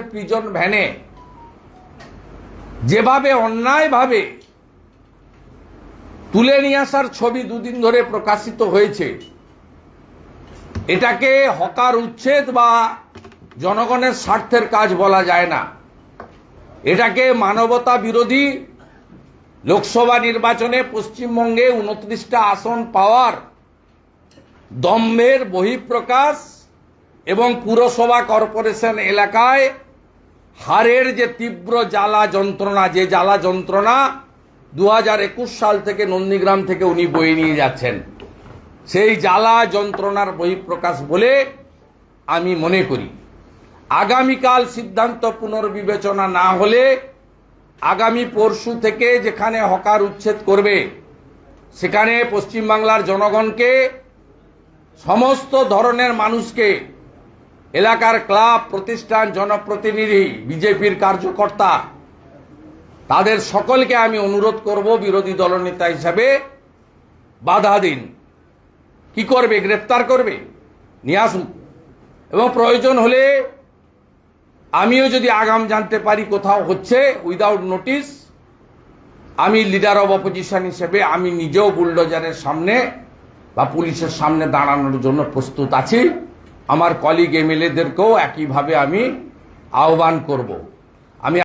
Prison ভ্যানে যেভাবে অন্যায়ভাবে তুলে নিয়ে আসার ছবি দুদিন ধরে প্রকাশিত হয়েছে, এটাকে হকার উচ্ছেদ বা জনগণের স্বার্থের কাজ বলা যায় না। এটাকে মানবতা বিরোধী লোকসভা নির্বাচনে পশ্চিমবঙ্গে 29টা আসন পাওয়ার দম্ভের বহিঃপ্রকাশ এবং পুরসভা কর্পোরেশন এলাকায় হারের যে তীব্র জ্বালা যন্ত্রণা, যে জ্বালা যন্ত্রণা 2021 সাল থেকে নন্দীগ্রাম থেকে উনি বয়ে নিয়ে যাচ্ছেন, সেই জ্বালা যন্ত্রণার বহিঃপ্রকাশ বলে আমি মনে করি। আগামীকাল সিদ্ধান্ত পুনর্বিবেচনা না হলে আগামী পরশু থেকে যেখানে হকার উচ্ছেদ করবে সেখানে পশ্চিমবাংলার জনগণকে, সমস্ত ধরনের মানুষকে, এলাকার ক্লাব, প্রতিষ্ঠান, জনপ্রতিনিধি, বিজেপির কার্যকর্তা, তাদের সকলকে আমি অনুরোধ করব বিরোধী দলনেতা হিসাবে বাধা দিন। কি করবে? গ্রেফতার করবে, নিয়ে আসুন। এবং প্রয়োজন হলে আমিও যদি আগাম জানতে পারি কোথাও হচ্ছে উইদাউট নোটিস, আমি লিডার অব অপোজিশন হিসেবে আমি নিজেও বুলডোজারের সামনে বা পুলিশের সামনে দাঁড়ানোর জন্য প্রস্তুত আছি। আমার কলিগ এমএলএদেরকেও একইভাবে আমি আহ্বান করব।